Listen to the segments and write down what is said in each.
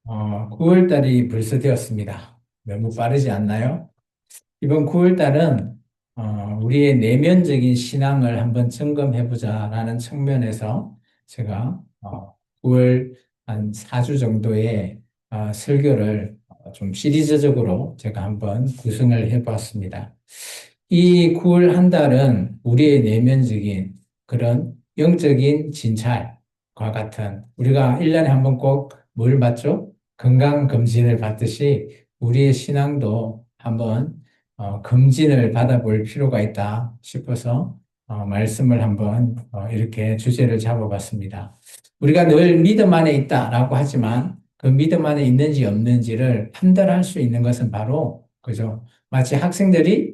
9월 달이 벌써 되었습니다. 너무 빠르지 않나요? 이번 9월 달은 우리의 내면적인 신앙을 한번 점검해보자라는 측면에서 제가 9월 한 4주 정도의 설교를 좀 시리즈적으로 제가 한번 구성을 해보았습니다. 이 9월 한 달은 우리의 내면적인 그런 영적인 진찰과 같은 우리가 1년에 한번 꼭 뭘 받죠? 건강검진을 받듯이 우리의 신앙도 한번 검진을 받아볼 필요가 있다 싶어서 말씀을 한번 이렇게 주제를 잡아봤습니다. 우리가 늘 믿음 안에 있다라고 하지만 그 믿음 안에 있는지 없는지를 판단할 수 있는 것은 바로 그죠? 마치 학생들이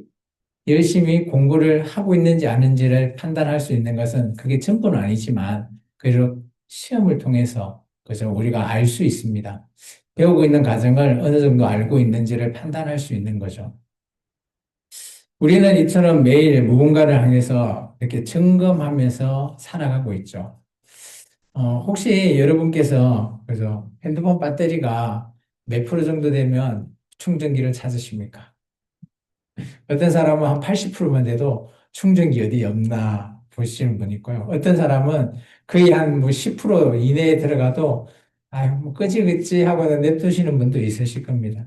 열심히 공부를 하고 있는지 아닌지를 판단할 수 있는 것은 그게 전부는 아니지만 그래도 시험을 통해서 그죠? 우리가 알 수 있습니다. 배우고 있는 과정을 어느 정도 알고 있는지를 판단할 수 있는 거죠. 우리는 이처럼 매일 무언가를 향해서 이렇게 점검하면서 살아가고 있죠. 혹시 여러분께서 그죠? 핸드폰 배터리가 몇 프로 정도 되면 충전기를 찾으십니까? 어떤 사람은 한 80%만 돼도 충전기 어디 없나 보시는 분 있고요. 어떤 사람은 거의 한 뭐 10% 이내에 들어가도 아유, 뭐 끄지겠지 하고는 냅두시는 분도 있으실 겁니다.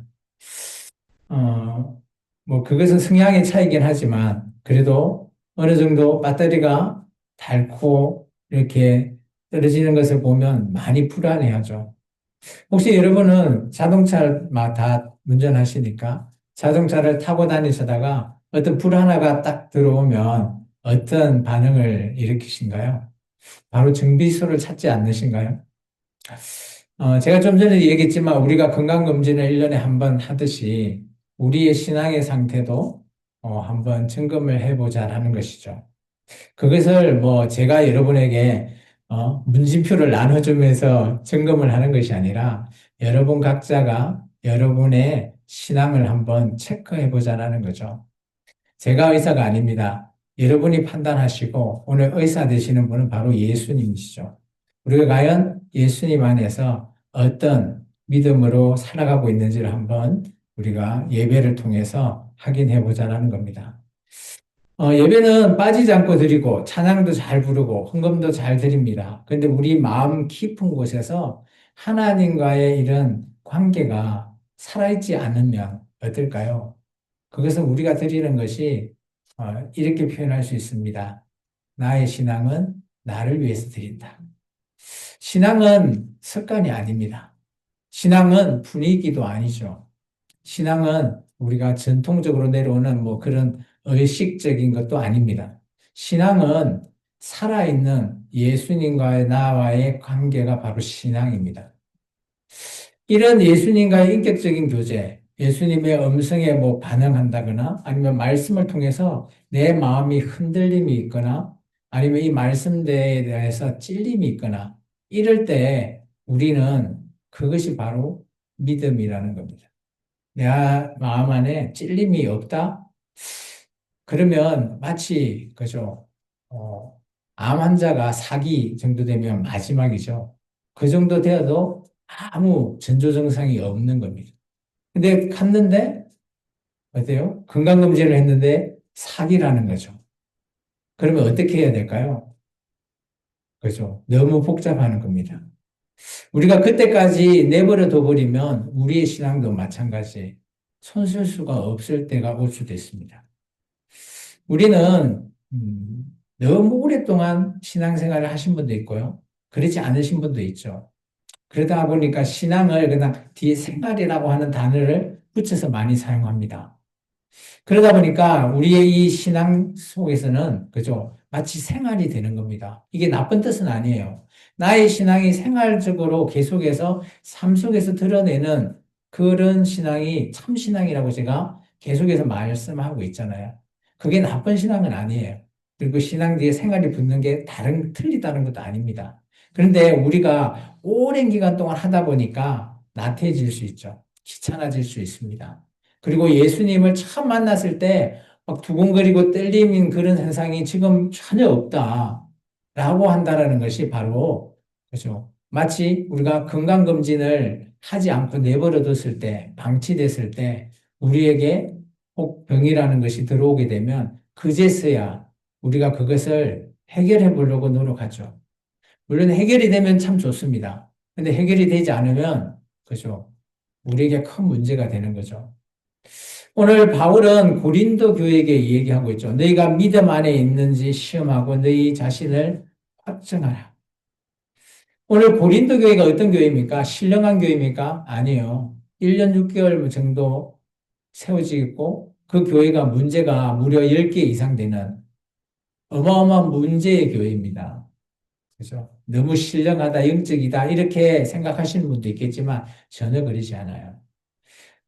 어, 뭐 그것은 성향의 차이긴 하지만 그래도 어느 정도 배터리가 닳고 이렇게 떨어지는 것을 보면 많이 불안해하죠. 혹시 여러분은 자동차를 막 다 운전하시니까 자동차를 타고 다니시다가 어떤 불 하나가 딱 들어오면 어떤 반응을 일으키신가요? 바로 정비소를 찾지 않으신가요? 제가 좀 전에 얘기했지만 우리가 건강검진을 1년에 한 번 하듯이 우리의 신앙의 상태도 한번 점검을 해보자라는 것이죠. 그것을 뭐 제가 여러분에게 문진표를 나눠주면서 점검을 하는 것이 아니라 여러분 각자가 여러분의 신앙을 한번 체크해 보자라는 거죠. 제가 의사가 아닙니다. 여러분이 판단하시고 오늘 의사 되시는 분은 바로 예수님이시죠. 우리가 과연 예수님 안에서 어떤 믿음으로 살아가고 있는지를 한번 우리가 예배를 통해서 확인해 보자라는 겁니다. 예배는 빠지지 않고 드리고 찬양도 잘 부르고 헌금도 잘 드립니다. 그런데 우리 마음 깊은 곳에서 하나님과의 이런 관계가 살아있지 않으면 어떨까요? 그것은 우리가 드리는 것이 이렇게 표현할 수 있습니다. 나의 신앙은 나를 위해서 드린다. 신앙은 습관이 아닙니다. 신앙은 분위기도 아니죠. 신앙은 우리가 전통적으로 내려오는 뭐 그런 의식적인 것도 아닙니다. 신앙은 살아있는 예수님과의 나와의 관계가 바로 신앙입니다. 이런 예수님과의 인격적인 교제, 예수님의 음성에 뭐 반응한다거나 아니면 말씀을 통해서 내 마음이 흔들림이 있거나 아니면 이 말씀대에 대해서 찔림이 있거나 이럴 때 우리는 그것이 바로 믿음이라는 겁니다. 내 마음 안에 찔림이 없다? 그러면 마치, 그죠, 암 환자가 사기 정도 되면 마지막이죠. 그 정도 되어도 아무 전조 증상이 없는 겁니다. 근데 갔는데, 어때요? 건강검진을 했는데 사기라는 거죠. 그러면 어떻게 해야 될까요? 그죠? 너무 복잡하는 겁니다. 우리가 그때까지 내버려 둬버리면 우리의 신앙도 마찬가지 손쓸 수가 없을 때가 올 수도 있습니다. 우리는 너무 오랫동안 신앙생활을 하신 분도 있고요. 그렇지 않으신 분도 있죠. 그러다 보니까 신앙을 그냥 뒤에 생활이라고 하는 단어를 붙여서 많이 사용합니다. 그러다 보니까 우리의 이 신앙 속에서는 그죠? 마치 생활이 되는 겁니다. 이게 나쁜 뜻은 아니에요. 나의 신앙이 생활적으로 계속해서 삶 속에서 드러내는 그런 신앙이 참 신앙이라고 제가 계속해서 말씀하고 있잖아요. 그게 나쁜 신앙은 아니에요. 그리고 신앙 뒤에 생활이 붙는 게 틀리다는 것도 아닙니다. 그런데 우리가 오랜 기간 동안 하다 보니까 나태해질 수 있죠. 귀찮아질 수 있습니다. 그리고 예수님을 처음 만났을 때 막 두근거리고 떨리는 그런 현상이 지금 전혀 없다라고 한다라는 것이 바로 그죠. 마치 우리가 건강검진을 하지 않고 내버려뒀을 때, 방치됐을 때, 우리에게 혹 병이라는 것이 들어오게 되면, 그제서야 우리가 그것을 해결해 보려고 노력하죠. 물론 해결이 되면 참 좋습니다. 근데 해결이 되지 않으면, 그죠? 우리에게 큰 문제가 되는 거죠. 오늘 바울은 고린도 교회에게 얘기하고 있죠. 너희가 믿음 안에 있는지 시험하고 너희 자신을 확증하라. 오늘 고린도 교회가 어떤 교회입니까? 신령한 교회입니까? 아니에요. 1년 6개월 정도 세워져 있고 그 교회가 문제가 무려 10개 이상 되는 어마어마한 문제의 교회입니다. 그죠? 너무 신령하다, 영적이다 이렇게 생각하시는 분도 있겠지만 전혀 그러지 않아요.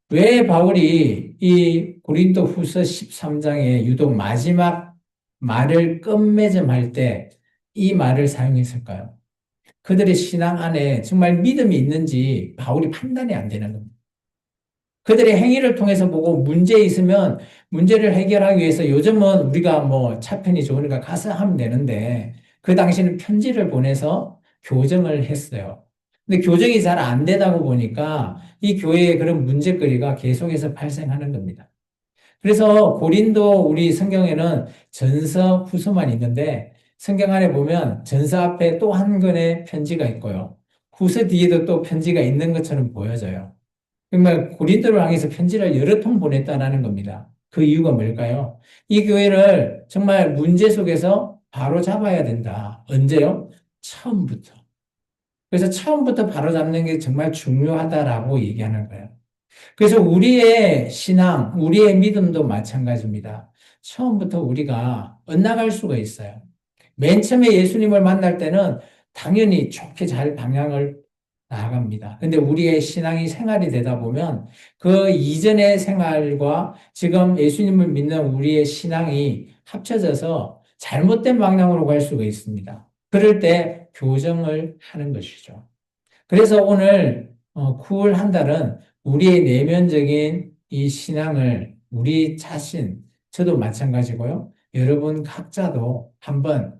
왜 바울이 이 고린도 후서 13장에 유독 마지막 말을 끝맺음할 때 이 말을 사용했을까요? 그들의 신앙 안에 정말 믿음이 있는지 바울이 판단이 안 되는 겁니다. 그들의 행위를 통해서 보고 문제 있으면 문제를 해결하기 위해서 요즘은 우리가 뭐 차편이 좋으니까 가서 하면 되는데 그 당시는 편지를 보내서 교정을 했어요. 근데 교정이 잘 안 되다고 보니까 이 교회에 그런 문제거리가 계속해서 발생하는 겁니다. 그래서 고린도 우리 성경에는 전서, 후서만 있는데 성경 안에 보면 전서 앞에 또 한 권의 편지가 있고요. 후서 뒤에도 또 편지가 있는 것처럼 보여져요. 정말 고린도를 향해서 편지를 여러 통 보냈다라는 겁니다. 그 이유가 뭘까요? 이 교회를 정말 문제 속에서 바로 잡아야 된다. 언제요? 처음부터. 그래서 처음부터 바로 잡는 게 정말 중요하다라고 얘기하는 거예요. 그래서 우리의 신앙, 우리의 믿음도 마찬가지입니다. 처음부터 우리가 엇나갈 수가 있어요. 맨 처음에 예수님을 만날 때는 당연히 좋게 잘 방향을 나아갑니다. 근데 우리의 신앙이 생활이 되다 보면 그 이전의 생활과 지금 예수님을 믿는 우리의 신앙이 합쳐져서 잘못된 방향으로 갈 수가 있습니다. 그럴 때 교정을 하는 것이죠. 그래서 오늘 9월 한 달은 우리의 내면적인 이 신앙을 우리 자신, 저도 마찬가지고요. 여러분 각자도 한번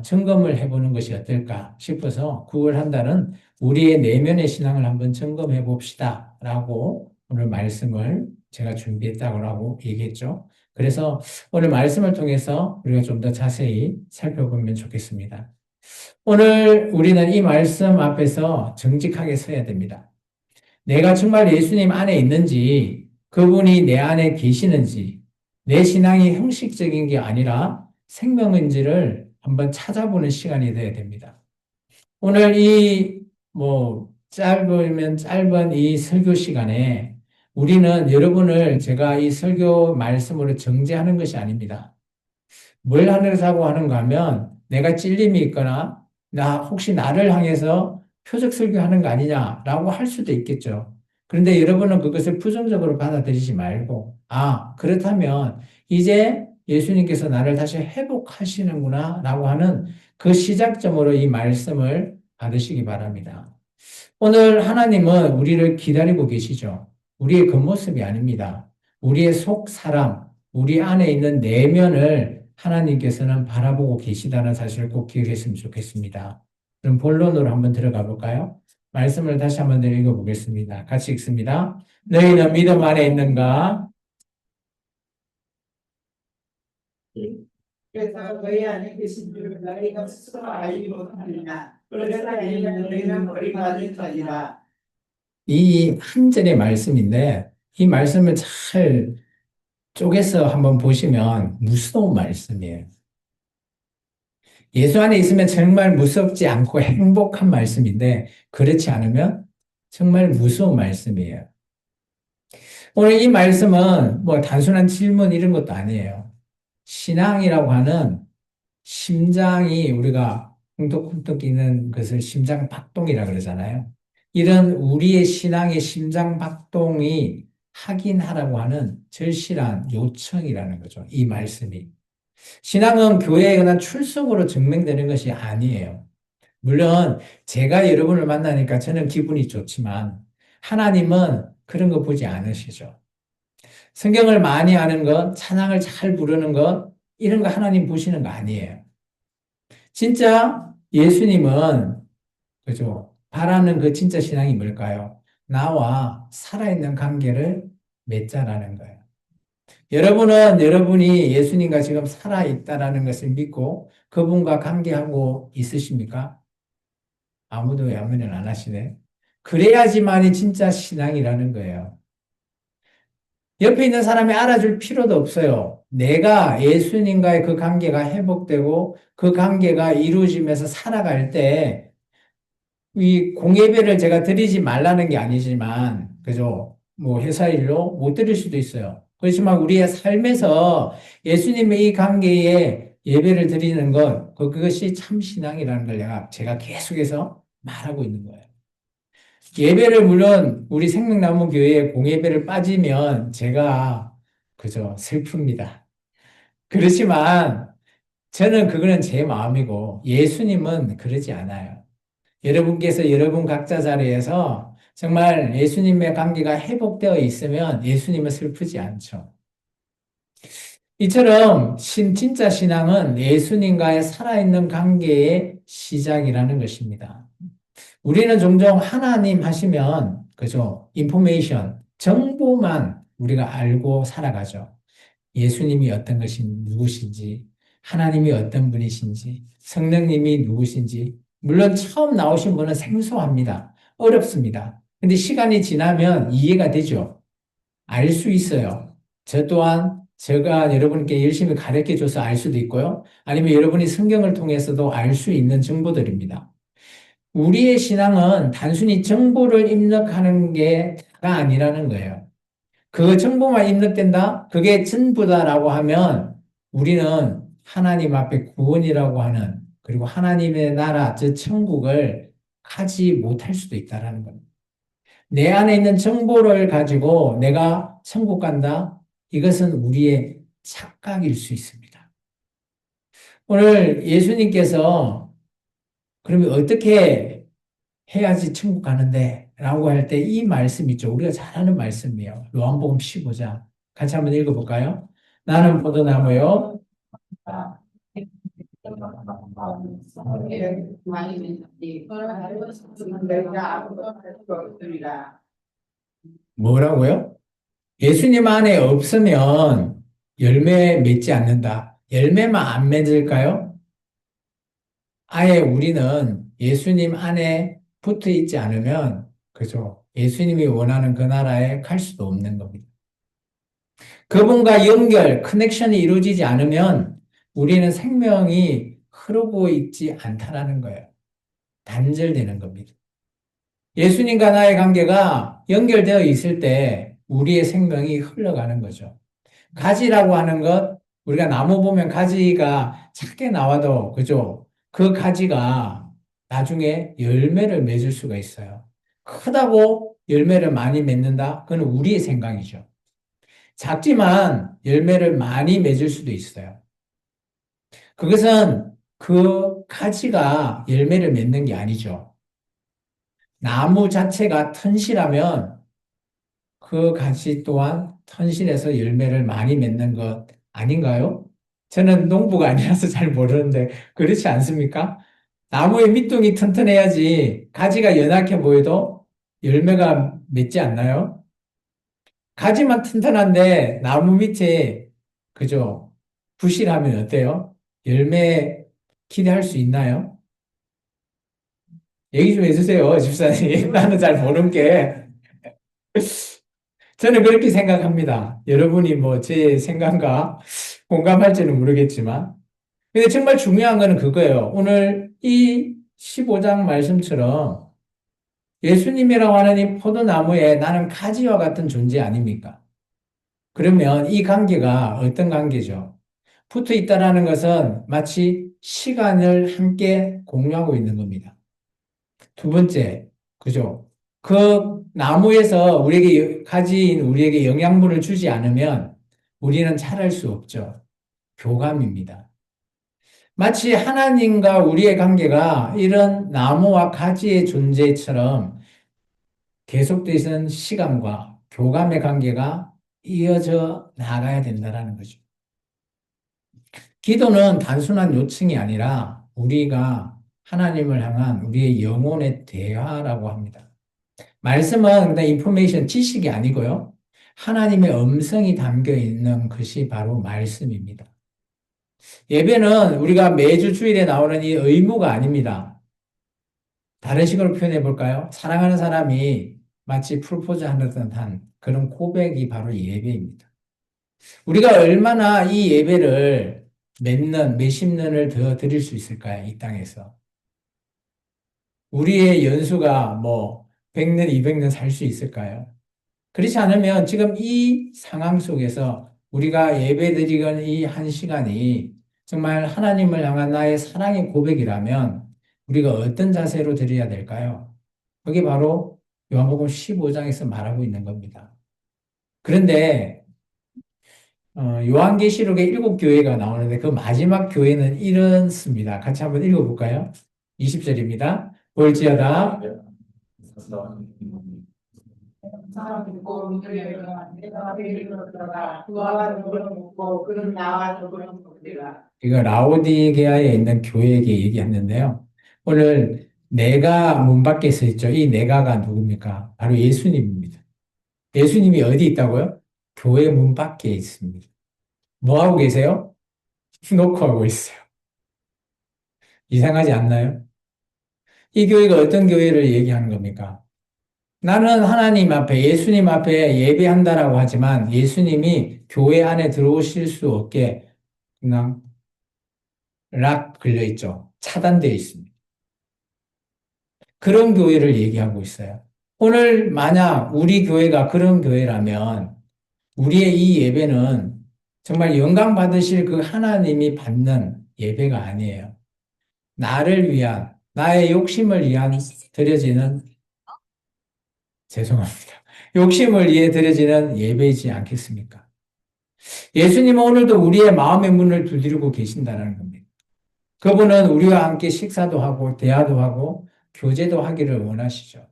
점검을 해보는 것이 어떨까 싶어서 9월 한 달은 우리의 내면의 신앙을 한번 점검해 봅시다. 라고 오늘 말씀을 제가 준비했다고 얘기했죠. 그래서 오늘 말씀을 통해서 우리가 좀 더 자세히 살펴보면 좋겠습니다. 오늘 우리는 이 말씀 앞에서 정직하게 서야 됩니다. 내가 정말 예수님 안에 있는지, 그분이 내 안에 계시는지, 내 신앙이 형식적인 게 아니라 생명인지를 한번 찾아보는 시간이 되어야 됩니다. 오늘 짧으면 짧은 이 설교 시간에 우리는 여러분을 제가 이 설교 말씀으로 정죄하는 것이 아닙니다. 뭘 하려고 하는가 하면 내가 찔림이 있거나 혹시 나를 향해서 표적 설교하는 거 아니냐라고 할 수도 있겠죠. 그런데 여러분은 그것을 부정적으로 받아들이지 말고, 그렇다면 이제 예수님께서 나를 다시 회복하시는구나 라고 하는 그 시작점으로 이 말씀을 받으시기 바랍니다. 오늘 하나님은 우리를 기다리고 계시죠. 우리의 겉모습이 아닙니다. 우리의 속 사람, 우리 안에 있는 내면을 하나님께서는 바라보고 계시다는 사실을 꼭 기억했으면 좋겠습니다. 그럼 본론으로 한번 들어가 볼까요? 말씀을 다시 한번 더 읽어보겠습니다. 같이 읽습니다. 너희는 믿음 안에 있는가? 그래서 너희 안에 계신 줄 너희가 스스로 알지 못하느냐. 그래서 너희는 버림받은 자니라. 이 한 절의 말씀인데, 이 말씀을 잘 쪼개서 한번 보시면 무서운 말씀이에요. 예수 안에 있으면 정말 무섭지 않고 행복한 말씀인데, 그렇지 않으면 정말 무서운 말씀이에요. 오늘 이 말씀은 뭐 단순한 질문 이런 것도 아니에요. 신앙이라고 하는 심장이 우리가 쿵떡쿵떡 뛰는 것을 심장 박동이라 그러잖아요. 이런 우리의 신앙의 심장 박동이 확인하라고 하는 절실한 요청이라는 거죠. 이 말씀이. 신앙은 교회에 관한 출석으로 증명되는 것이 아니에요. 물론 제가 여러분을 만나니까 저는 기분이 좋지만 하나님은 그런 거 보지 않으시죠. 성경을 많이 아는 것, 찬양을 잘 부르는 것, 이런 거 하나님 보시는 거 아니에요. 진짜 예수님은, 그죠? 바라는 그 진짜 신앙이 뭘까요? 나와 살아있는 관계를 맺자라는 거예요. 여러분은 여러분이 예수님과 지금 살아있다라는 것을 믿고 그분과 관계하고 있으십니까? 아무도 아멘을 안 하시네. 그래야지만이 진짜 신앙이라는 거예요. 옆에 있는 사람이 알아줄 필요도 없어요. 내가 예수님과의 그 관계가 회복되고 그 관계가 이루어지면서 살아갈 때 이 공예배를 제가 드리지 말라는 게 아니지만, 그죠? 뭐 회사 일로 못 드릴 수도 있어요. 그렇지만 우리의 삶에서 예수님의 이 관계에 예배를 드리는 것, 그것이 참 신앙이라는 걸 제가 계속해서 말하고 있는 거예요. 예배를 물론 우리 생명나무 교회에 공예배를 빠지면 제가 그저 슬픕니다. 그렇지만 저는 그거는 제 마음이고 예수님은 그러지 않아요. 여러분께서 여러분 각자 자리에서 정말 예수님의 관계가 회복되어 있으면 예수님은 슬프지 않죠. 이처럼 진짜 신앙은 예수님과의 살아있는 관계의 시작이라는 것입니다. 우리는 종종 하나님 하시면, 그죠? 인포메이션, 정보만 우리가 알고 살아가죠. 예수님이 어떤 누구신지, 하나님이 어떤 분이신지, 성령님이 누구신지, 물론 처음 나오신 분은 생소합니다. 어렵습니다. 근데 시간이 지나면 이해가 되죠. 알 수 있어요. 저 또한 제가 여러분께 열심히 가르쳐 줘서 알 수도 있고요. 아니면 여러분이 성경을 통해서도 알 수 있는 정보들입니다. 우리의 신앙은 단순히 정보를 입력하는 게 다가 아니라는 거예요. 그 정보만 입력된다? 그게 전부다라고 하면 우리는 하나님 앞에 구원이라고 하는 그리고 하나님의 나라, 저 천국을 가지 못할 수도 있다라는 겁니다. 내 안에 있는 정보를 가지고 내가 천국 간다? 이것은 우리의 착각일 수 있습니다. 오늘 예수님께서 그러면 어떻게 해야지 천국 가는데? 라고 할 때 이 말씀 있죠. 우리가 잘 아는 말씀이에요. 요한복음 15장. 같이 한번 읽어볼까요? 나는 포도나무요. 뭐라고요? 예수님 안에 없으면 열매 맺지 않는다. 열매만 안 맺을까요? 아예 우리는 예수님 안에 붙어 있지 않으면, 그죠? 예수님이 원하는 그 나라에 갈 수도 없는 겁니다. 그분과 커넥션이 이루어지지 않으면 우리는 생명이 흐르고 있지 않다라는 거예요. 단절되는 겁니다. 예수님과 나의 관계가 연결되어 있을 때 우리의 생명이 흘러가는 거죠. 가지라고 하는 것, 우리가 나무 보면 가지가 작게 나와도, 그죠? 그 가지가 나중에 열매를 맺을 수가 있어요. 크다고 열매를 많이 맺는다? 그건 우리의 생각이죠. 작지만 열매를 많이 맺을 수도 있어요. 그것은 그 가지가 열매를 맺는 게 아니죠. 나무 자체가 튼실하면 그 가지 또한 튼실해서 열매를 많이 맺는 것 아닌가요? 저는 농부가 아니라서 잘 모르는데 그렇지 않습니까? 나무의 밑둥이 튼튼해야지 가지가 연약해 보여도 열매가 맺지 않나요? 가지만 튼튼한데 나무 밑에 그죠? 부실하면 어때요? 열매 기대할 수 있나요? 얘기 좀 해주세요, 집사님. 나는 잘 모르는 게. 저는 그렇게 생각합니다. 여러분이 뭐 제 생각과 공감할지는 모르겠지만. 근데 정말 중요한 거는 그거예요. 오늘 이 15장 말씀처럼 예수님이라고 하는 이 포도나무에 나는 가지와 같은 존재 아닙니까? 그러면 이 관계가 어떤 관계죠? 붙어 있다라는 것은 마치 시간을 함께 공유하고 있는 겁니다. 두 번째, 그죠? 그 나무에서 가진 우리에게 영양분을 주지 않으면 우리는 자랄 수 없죠. 교감입니다. 마치 하나님과 우리의 관계가 이런 나무와 가지의 존재처럼 계속되는 시간과 교감의 관계가 이어져 나가야 된다는 거죠. 기도는 단순한 요청이 아니라 우리가 하나님을 향한 우리의 영혼의 대화라고 합니다. 말씀은 그냥 인포메이션, 지식이 아니고요. 하나님의 음성이 담겨 있는 것이 바로 말씀입니다. 예배는 우리가 매주 주일에 나오는 이 의무가 아닙니다. 다른 식으로 표현해 볼까요? 사랑하는 사람이 마치 프로포즈 하는 듯한 그런 고백이 바로 예배입니다. 우리가 얼마나 이 예배를 몇 년, 몇십 년을 더 드릴 수 있을까요? 이 땅에서. 우리의 연수가 뭐 100년, 200년 살 수 있을까요? 그렇지 않으면 지금 이 상황 속에서 우리가 예배드리는 이 한 시간이 정말 하나님을 향한 나의 사랑의 고백이라면 우리가 어떤 자세로 드려야 될까요? 그게 바로 요한복음 15장에서 말하고 있는 겁니다. 그런데 요한계시록에 7교회가 나오는데 그 마지막 교회는 이렇습니다. 같이 한번 읽어볼까요? 20절입니다. 볼지어다 사람 듣고 문들여가 내가 베리로 들어가 그와 누구를 묻고 그는 나와 누구를 묻리라. 이거 라오디게아에 있는 교회에게 얘기했는데요. 오늘 내가 문 밖에 서 있죠. 이 내가가 누굽니까? 바로 예수님입니다. 예수님이 어디 있다고요? 교회 문 밖에 있습니다. 뭐 하고 계세요? 놓고 하고 있어요. 이상하지 않나요? 이 교회가 어떤 교회를 얘기하는 겁니까? 나는 하나님 앞에, 예수님 앞에 예배한다라고 하지만 예수님이 교회 안에 들어오실 수 없게 그냥 락 걸려 있죠. 차단되어 있습니다. 그런 교회를 얘기하고 있어요. 오늘 만약 우리 교회가 그런 교회라면 우리의 이 예배는 정말 영광 받으실 그 하나님이 받는 예배가 아니에요. 나를 위한, 나의 욕심을 위한 드려지는, 죄송합니다. 욕심을 위해 드려지는 예배이지 않겠습니까? 예수님은 오늘도 우리의 마음의 문을 두드리고 계신다는 겁니다. 그분은 우리와 함께 식사도 하고, 대화도 하고, 교제도 하기를 원하시죠.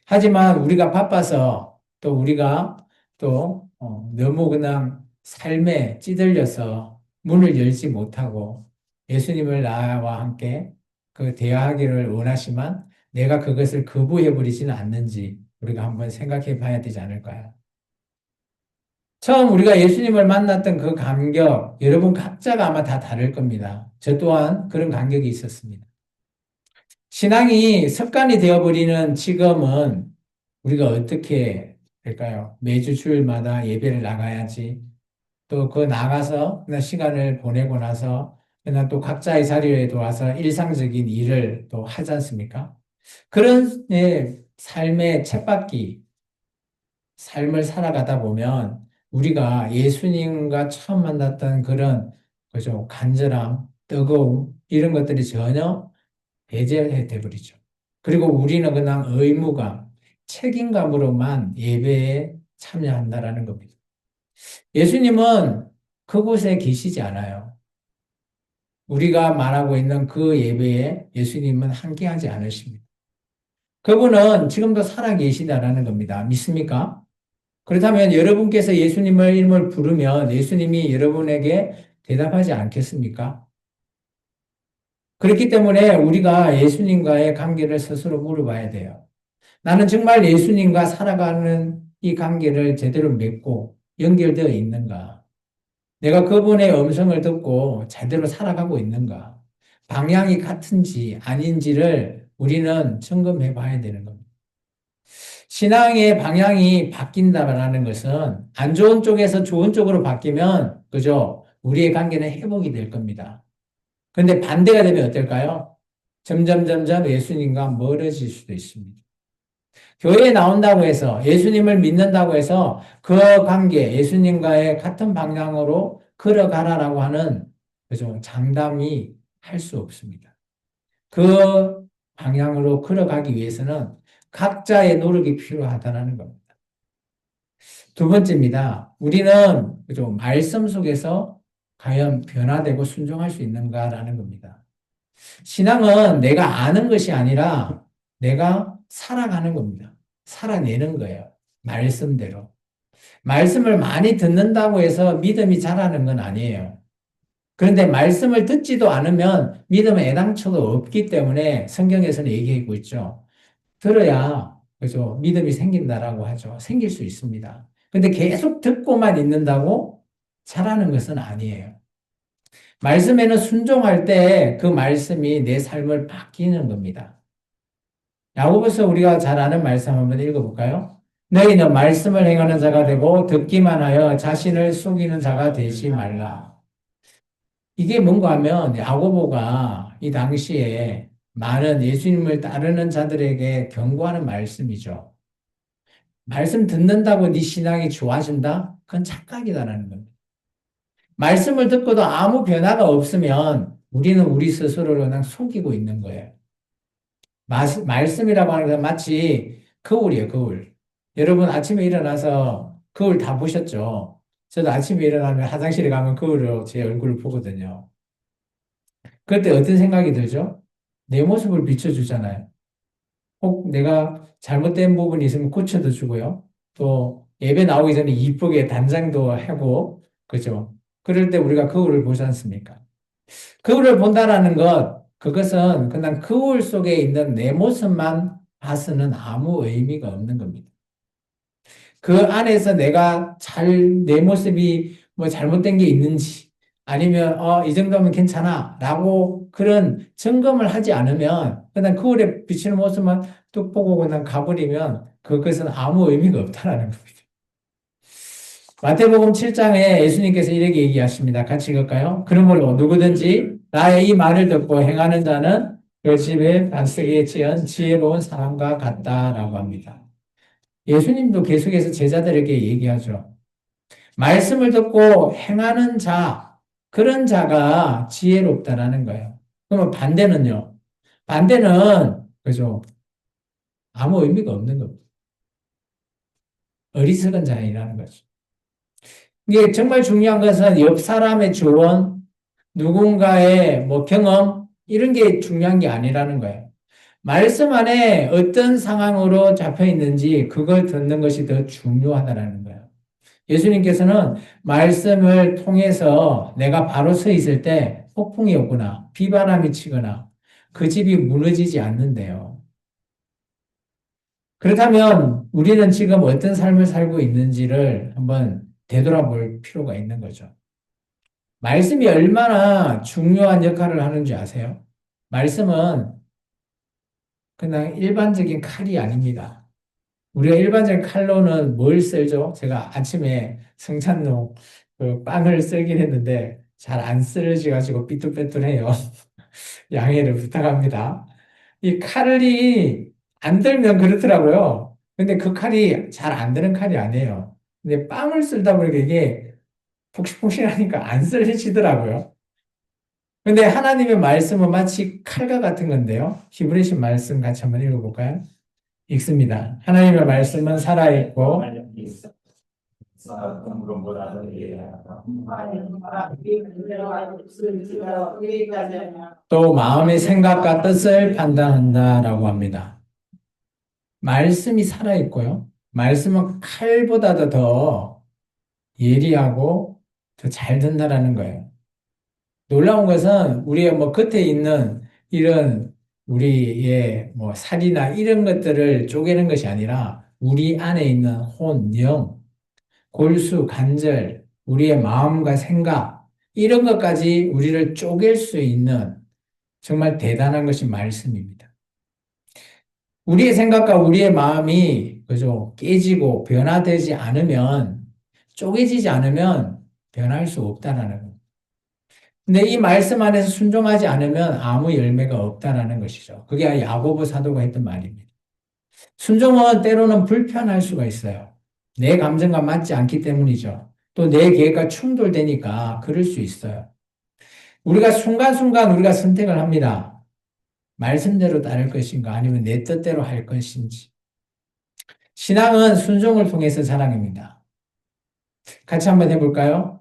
하지만 우리가 바빠서 또 우리가 또 너무 그냥 삶에 찌들려서 문을 열지 못하고 예수님을 나와 함께 그 대화하기를 원하지만 내가 그것을 거부해 버리지는 않는지 우리가 한번 생각해 봐야 되지 않을까요? 처음 우리가 예수님을 만났던 그 감격, 여러분 각자가 아마 다 다를 겁니다. 저 또한 그런 감격이 있었습니다. 신앙이 습관이 되어버리는 지금은 우리가 어떻게 될까요? 매주 주일마다 예배를 나가야지. 또 그 나가서 그냥 시간을 보내고 나서 그냥 또 각자의 자리에 들어와서 일상적인 일을 또 하지 않습니까? 그런 삶의 쳇바퀴, 삶을 살아가다 보면 우리가 예수님과 처음 만났던 그런 그죠 간절함, 뜨거움 이런 것들이 전혀 배제해 돼버리죠. 그리고 우리는 그냥 의무감, 책임감으로만 예배에 참여한다라는 겁니다. 예수님은 그곳에 계시지 않아요. 우리가 말하고 있는 그 예배에 예수님은 함께하지 않으십니다. 그분은 지금도 살아 계시다라는 겁니다. 믿습니까? 그렇다면 여러분께서 예수님을 이름을 부르면 예수님이 여러분에게 대답하지 않겠습니까? 그렇기 때문에 우리가 예수님과의 관계를 스스로 물어봐야 돼요. 나는 정말 예수님과 살아가는 이 관계를 제대로 맺고 연결되어 있는가? 내가 그분의 음성을 듣고 제대로 살아가고 있는가? 방향이 같은지 아닌지를 우리는 점검해 봐야 되는 겁니다. 신앙의 방향이 바뀐다라는 것은 안 좋은 쪽에서 좋은 쪽으로 바뀌면, 그죠? 우리의 관계는 회복이 될 겁니다. 그런데 반대가 되면 어떨까요? 점점 예수님과 멀어질 수도 있습니다. 교회에 나온다고 해서 예수님을 믿는다고 해서 그 관계, 예수님과의 같은 방향으로 걸어가라라고 하는 그죠? 장담이 할 수 없습니다. 그 방향으로 걸어가기 위해서는 각자의 노력이 필요하다는 겁니다. 두 번째입니다. 우리는 그죠? 말씀 속에서 과연 변화되고 순종할 수 있는가라는 겁니다. 신앙은 내가 아는 것이 아니라 내가 살아가는 겁니다. 살아내는 거예요. 말씀대로. 말씀을 많이 듣는다고 해서 믿음이 자라는 건 아니에요. 그런데 말씀을 듣지도 않으면 믿음의 애당초가 없기 때문에 성경에서는 얘기하고 있죠. 들어야 그죠? 믿음이 생긴다라고 하죠. 생길 수 있습니다. 근데 계속 듣고만 있는다고 자라는 것은 아니에요. 말씀에는 순종할 때 그 말씀이 내 삶을 바뀌는 겁니다. 야고보서 우리가 잘 아는 말씀 한번 읽어볼까요? 너희는 말씀을 행하는 자가 되고 듣기만 하여 자신을 속이는 자가 되지 말라. 이게 뭔가 하면 야고보가 이 당시에 많은 예수님을 따르는 자들에게 경고하는 말씀이죠. 말씀 듣는다고 네 신앙이 좋아진다? 그건 착각이다라는 겁니다. 말씀을 듣고도 아무 변화가 없으면 우리는 우리 스스로를 그냥 속이고 있는 거예요. 말씀이라고 하는 건 마치 거울이에요, 거울. 여러분 아침에 일어나서 거울 다 보셨죠? 저도 아침에 일어나면 화장실에 가면 거울로 제 얼굴을 보거든요. 그때 어떤 생각이 들죠? 내 모습을 비춰주잖아요. 혹 내가 잘못된 부분이 있으면 고쳐도 주고요. 또 예배 나오기 전에 이쁘게 단장도 하고, 그죠? 그럴 때 우리가 거울을 보지 않습니까? 거울을 본다라는 것, 그것은 그냥 거울 속에 있는 내 모습만 봐서는 아무 의미가 없는 겁니다. 그 안에서 내가 내 모습이 뭐 잘못된 게 있는지, 아니면, 이 정도면 괜찮아. 라고 그런 점검을 하지 않으면, 그냥 거울에 비치는 모습만 뚝 보고 그냥 가버리면, 그것은 아무 의미가 없다라는 겁니다. 마태복음 7장에 예수님께서 이렇게 얘기하십니다. 같이 읽을까요? 그러므로 누구든지 나의 이 말을 듣고 행하는 자는 그 집에 반석에 지은 지혜로운 사람과 같다라고 합니다. 예수님도 계속해서 제자들에게 얘기하죠. 말씀을 듣고 행하는 자, 그런 자가 지혜롭다라는 거예요. 그러면 반대는요? 반대는, 그죠? 아무 의미가 없는 겁니다. 어리석은 자이라는 거죠. 이게 정말 중요한 것은 옆 사람의 조언, 누군가의 뭐 경험, 이런 게 중요한 게 아니라는 거예요. 말씀 안에 어떤 상황으로 잡혀 있는지 그걸 듣는 것이 더 중요하다라는 거예요. 예수님께서는 말씀을 통해서 내가 바로 서 있을 때 폭풍이 오거나 비바람이 치거나 그 집이 무너지지 않는데요. 그렇다면 우리는 지금 어떤 삶을 살고 있는지를 한번 되돌아볼 필요가 있는 거죠. 말씀이 얼마나 중요한 역할을 하는지 아세요? 말씀은 그냥 일반적인 칼이 아닙니다. 우리가 일반적인 칼로는 뭘 썰죠? 제가 아침에 성찬로 그 빵을 썰긴 했는데 잘 안 썰어져가지고 삐뚤빼뚤해요. 양해를 부탁합니다. 이 칼이 안 들면 그렇더라고요. 근데 그 칼이 잘 안 드는 칼이 아니에요. 근데 빵을 썰다 보니까 이게 폭신폭신하니까 안 썰리지더라고요. 근데 하나님의 말씀은 마치 칼과 같은 건데요. 히브리서 말씀 같이 한번 읽어볼까요? 읽습니다. 하나님의 말씀은 살아있고 또 마음의 생각과 뜻을 판단한다라고 합니다. 말씀이 살아있고요. 말씀은 칼보다도 더 예리하고 더 잘 된다라는 거예요. 놀라운 것은 우리의 뭐 겉에 있는 이런 우리의 뭐 살이나 이런 것들을 쪼개는 것이 아니라 우리 안에 있는 혼, 영, 골수, 관절, 우리의 마음과 생각, 이런 것까지 우리를 쪼갤 수 있는 정말 대단한 것이 말씀입니다. 우리의 생각과 우리의 마음이, 그죠, 깨지고 변화되지 않으면, 쪼개지지 않으면 변할 수 없다라는 겁니다. 근데 이 말씀 안에서 순종하지 않으면 아무 열매가 없다라는 것이죠. 그게 야고보 사도가 했던 말입니다. 순종은 때로는 불편할 수가 있어요. 내 감정과 맞지 않기 때문이죠. 또 내 계획과 충돌되니까 그럴 수 있어요. 우리가 순간순간 우리가 선택을 합니다. 말씀대로 따를 것인가 아니면 내 뜻대로 할 것인지. 신앙은 순종을 통해서 자랑입니다. 같이 한번 해볼까요?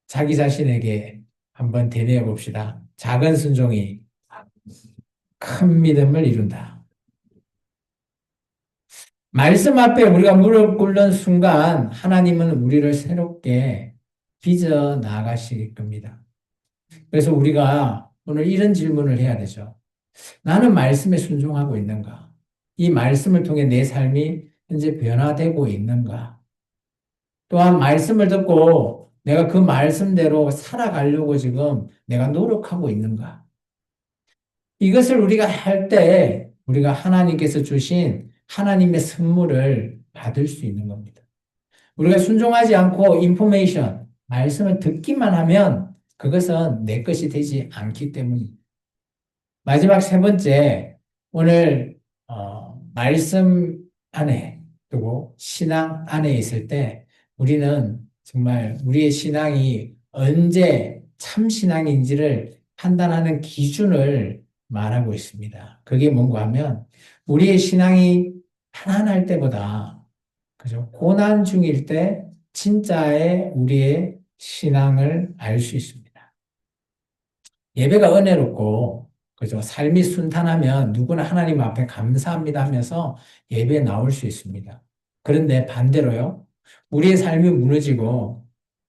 자기 자신에게 한번 되뇌어 봅시다. 작은 순종이 큰 믿음을 이룬다. 말씀 앞에 우리가 무릎 꿇는 순간 하나님은 우리를 새롭게 빚어 나가실 겁니다. 그래서 우리가 오늘 이런 질문을 해야 되죠. 나는 말씀에 순종하고 있는가? 이 말씀을 통해 내 삶이 현재 변화되고 있는가? 또한 말씀을 듣고 내가 그 말씀대로 살아가려고 지금 내가 노력하고 있는가? 이것을 우리가 할 때 우리가 하나님께서 주신 하나님의 선물을 받을 수 있는 겁니다. 우리가 순종하지 않고 인포메이션, 말씀을 듣기만 하면 그것은 내 것이 되지 않기 때문입니다. 마지막 세 번째, 오늘 말씀 안에 그리고 신앙 안에 있을 때 우리는 정말 우리의 신앙이 언제 참 신앙인지를 판단하는 기준을 말하고 있습니다. 그게 뭔가 하면 우리의 신앙이 편안할 때보다 그죠? 고난 중일 때 진짜의 우리의 신앙을 알 수 있습니다. 예배가 은혜롭고, 그죠? 삶이 순탄하면 누구나 하나님 앞에 감사합니다 하면서 예배에 나올 수 있습니다. 그런데 반대로요, 우리의 삶이 무너지고,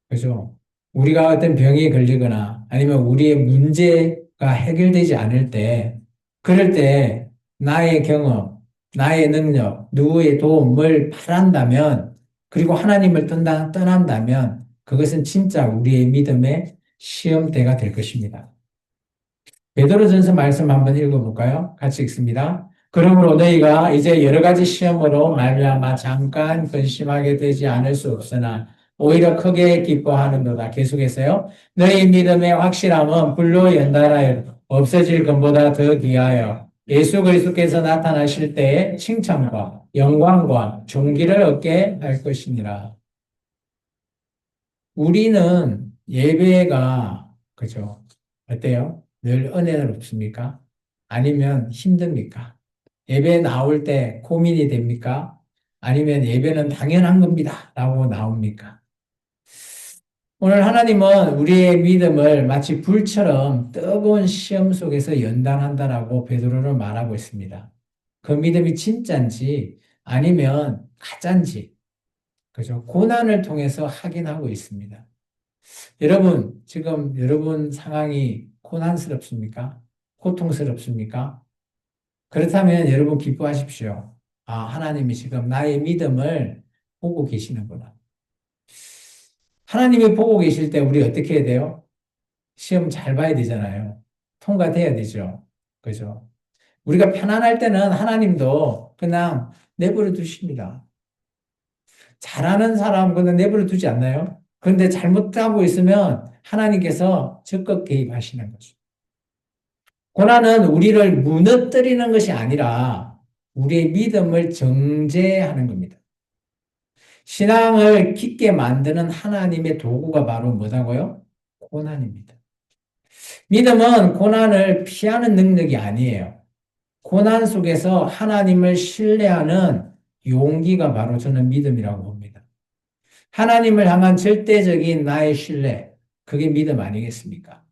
그죠? 우리가 어떤 병에 걸리거나 아니면 우리의 문제가 해결되지 않을 때, 그럴 때 나의 경험, 나의 능력, 누구의 도움을 바란다면, 그리고 하나님을 떠난다면, 그것은 진짜 우리의 믿음의 시험대가 될 것입니다. 베드로전서 말씀 한번 읽어볼까요? 같이 읽습니다. 그러므로 너희가 이제 여러 가지 시험으로 말미암아 잠깐 근심하게 되지 않을 수 없으나 오히려 크게 기뻐하는도다. 계속해서요. 너희 믿음의 확실함은 불로 연단하여 없어질 것보다 더 귀하여 예수 그리스도께서 나타나실 때에 칭찬과 영광과 존귀를 얻게 할 것이니라. 우리는 예배가 그죠? 어때요? 늘 은혜롭습니까? 아니면 힘듭니까? 예배 나올 때 고민이 됩니까? 아니면 예배는 당연한 겁니다. 라고 나옵니까? 오늘 하나님은 우리의 믿음을 마치 불처럼 뜨거운 시험 속에서 연단한다라고 베드로는 말하고 있습니다. 그 믿음이 진짠지 아니면 가짠지, 그죠? 고난을 통해서 확인하고 있습니다. 여러분, 지금 여러분 상황이 고난스럽습니까? 고통스럽습니까? 그렇다면 여러분 기뻐하십시오. 아, 하나님이 지금 나의 믿음을 보고 계시는구나. 하나님이 보고 계실 때 우리 어떻게 해야 돼요? 시험 잘 봐야 되잖아요. 통과돼야 되죠. 그죠? 우리가 편안할 때는 하나님도 그냥 내버려 두십니다. 잘하는 사람 그냥 내버려 두지 않나요? 그런데 잘못하고 있으면 하나님께서 적극 개입하시는 거죠. 고난은 우리를 무너뜨리는 것이 아니라 우리의 믿음을 정죄하는 겁니다. 신앙을 깊게 만드는 하나님의 도구가 바로 뭐다고요? 고난입니다. 믿음은 고난을 피하는 능력이 아니에요. 고난 속에서 하나님을 신뢰하는 용기가 바로 저는 믿음이라고 봅니다. 하나님을 향한 절대적인 나의 신뢰, 그게 믿음 아니겠습니까?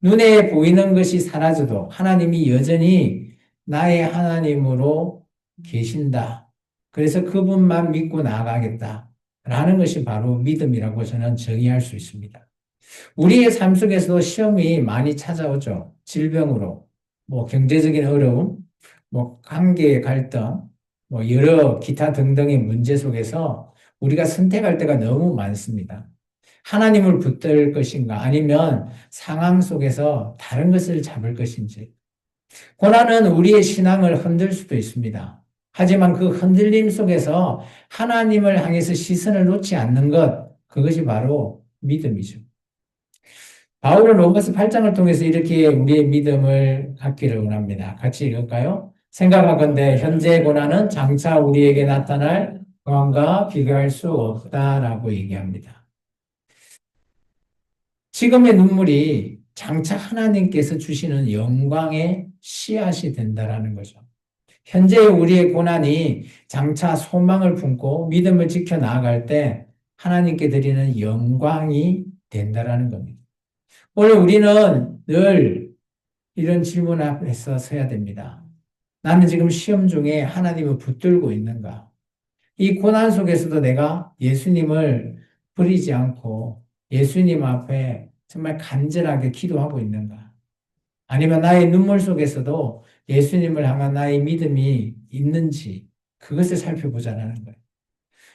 눈에 보이는 것이 사라져도 하나님이 여전히 나의 하나님으로 계신다. 그래서 그분만 믿고 나아가겠다. 라는 것이 바로 믿음이라고 저는 정의할 수 있습니다. 우리의 삶 속에서도 시험이 많이 찾아오죠. 질병으로, 뭐 경제적인 어려움, 뭐 관계의 갈등, 뭐 여러 기타 등등의 문제 속에서 우리가 선택할 때가 너무 많습니다. 하나님을 붙들 것인가 아니면 상황 속에서 다른 것을 잡을 것인지. 고난은 우리의 신앙을 흔들 수도 있습니다. 하지만 그 흔들림 속에서 하나님을 향해서 시선을 놓지 않는 것, 그것이 바로 믿음이죠. 바울은 로마서 8장을 통해서 이렇게 우리의 믿음을 갖기를 원합니다. 같이 읽을까요? 생각하건대 현재의 고난은 장차 우리에게 나타날 고난과 비교할 수 없다라고 얘기합니다. 지금의 눈물이 장차 하나님께서 주시는 영광의 씨앗이 된다라는 거죠. 현재의 우리의 고난이 장차 소망을 품고 믿음을 지켜 나아갈 때 하나님께 드리는 영광이 된다라는 겁니다. 오늘 우리는 늘 이런 질문 앞에서 서야 됩니다. 나는 지금 시험 중에 하나님을 붙들고 있는가? 이 고난 속에서도 내가 예수님을 버리지 않고 예수님 앞에 정말 간절하게 기도하고 있는가? 아니면 나의 눈물 속에서도 예수님을 향한 나의 믿음이 있는지 그것을 살펴보자는 거예요.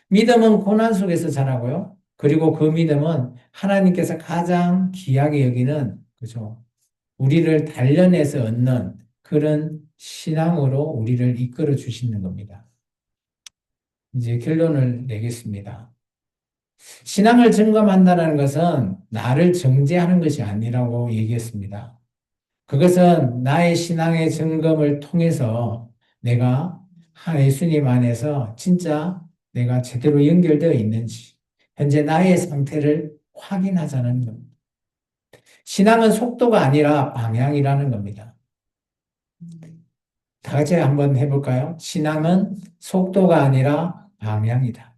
믿음은 고난 속에서 자라고요. 그리고 그 믿음은 하나님께서 가장 귀하게 여기는, 그죠? 우리를 단련해서 얻는 그런 신앙으로 우리를 이끌어 주시는 겁니다. 이제 결론을 내겠습니다. 신앙을 점검한다는 것은 나를 정죄하는 것이 아니라고 얘기했습니다. 그것은 나의 신앙의 점검을 통해서 내가 예수님 안에서 진짜 내가 제대로 연결되어 있는지, 현재 나의 상태를 확인하자는 겁니다. 신앙은 속도가 아니라 방향이라는 겁니다. 다 같이 한번 해볼까요? 신앙은 속도가 아니라 방향이다.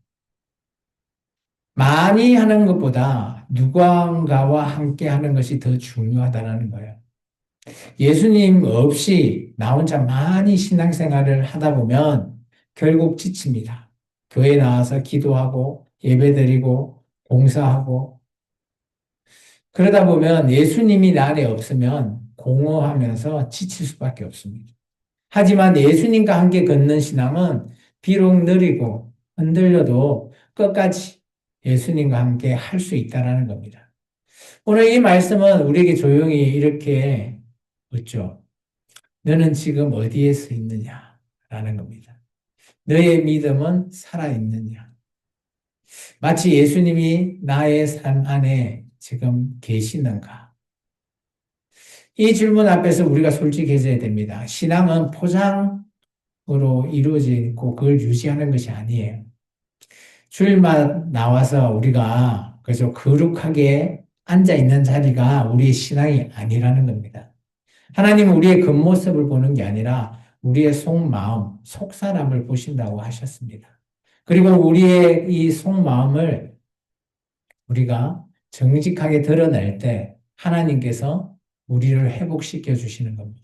많이 하는 것보다 누군가와 함께 하는 것이 더 중요하다는 거예요. 예수님 없이 나 혼자 많이 신앙생활을 하다 보면 결국 지칩니다. 교회 나와서 기도하고 예배드리고 봉사하고 그러다 보면 예수님이 나 안에 없으면 공허하면서 지칠 수밖에 없습니다. 하지만 예수님과 함께 걷는 신앙은 비록 느리고 흔들려도 끝까지 예수님과 함께 할 수 있다는 겁니다. 오늘 이 말씀은 우리에게 조용히 이렇게 묻죠. 너는 지금 어디에 서 있느냐? 라는 겁니다. 너의 믿음은 살아있느냐? 마치 예수님이 나의 삶 안에 지금 계시는가? 이 질문 앞에서 우리가 솔직해져야 됩니다. 신앙은 포장으로 이루어져 있고 그걸 유지하는 것이 아니에요. 주일만 나와서 우리가 그저 거룩하게 앉아 있는 자리가 우리의 신앙이 아니라는 겁니다. 하나님은 우리의 겉모습을 보는 게 아니라 우리의 속마음, 속사람을 보신다고 하셨습니다. 그리고 우리의 이 속마음을 우리가 정직하게 드러낼 때 하나님께서 우리를 회복시켜 주시는 겁니다.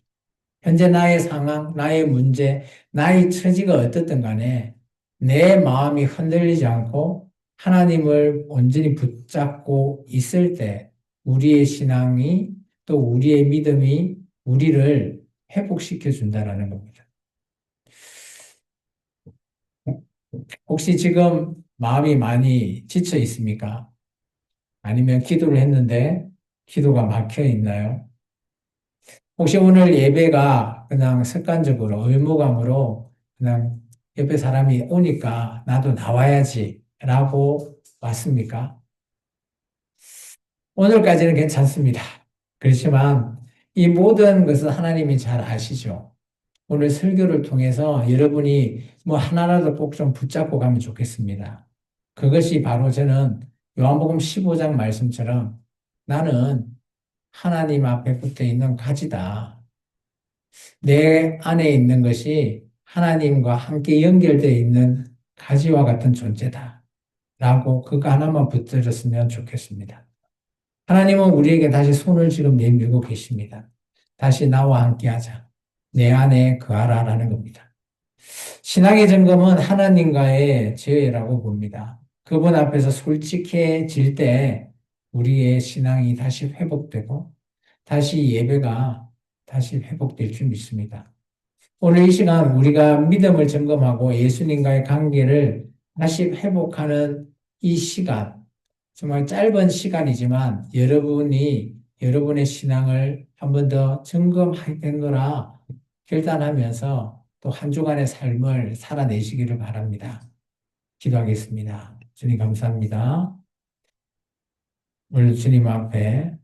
현재 나의 상황, 나의 문제, 나의 처지가 어떻든 간에 내 마음이 흔들리지 않고 하나님을 온전히 붙잡고 있을 때 우리의 신앙이 또 우리의 믿음이 우리를 회복시켜 준다라는 겁니다. 혹시 지금 마음이 많이 지쳐 있습니까? 아니면 기도를 했는데 기도가 막혀 있나요? 혹시 오늘 예배가 그냥 습관적으로 의무감으로 그냥 옆에 사람이 오니까 나도 나와야지 라고 왔습니까? 오늘까지는 괜찮습니다. 그렇지만 이 모든 것은 하나님이 잘 아시죠. 오늘 설교를 통해서 여러분이 뭐 하나라도 꼭 좀 붙잡고 가면 좋겠습니다. 그것이 바로 저는 요한복음 15장 말씀처럼 나는 하나님 앞에 붙어 있는 가지다. 내 안에 있는 것이 하나님과 함께 연결되어 있는 가지와 같은 존재다. 라고 그거 하나만 붙들었으면 좋겠습니다. 하나님은 우리에게 다시 손을 지금 내밀고 계십니다. 다시 나와 함께 하자. 내 안에 거하라라는 겁니다. 신앙의 점검은 하나님과의 제외라고 봅니다. 그분 앞에서 솔직해질 때 우리의 신앙이 다시 회복되고 다시 예배가 다시 회복될 줄 믿습니다. 오늘 이 시간 우리가 믿음을 점검하고 예수님과의 관계를 다시 회복하는 이 시간, 정말 짧은 시간이지만 여러분의 신앙을 한 번 더 점검하겠노라 결단하면서 또 한 주간의 삶을 살아내시기를 바랍니다. 기도하겠습니다. 주님 감사합니다. 오늘 주님 앞에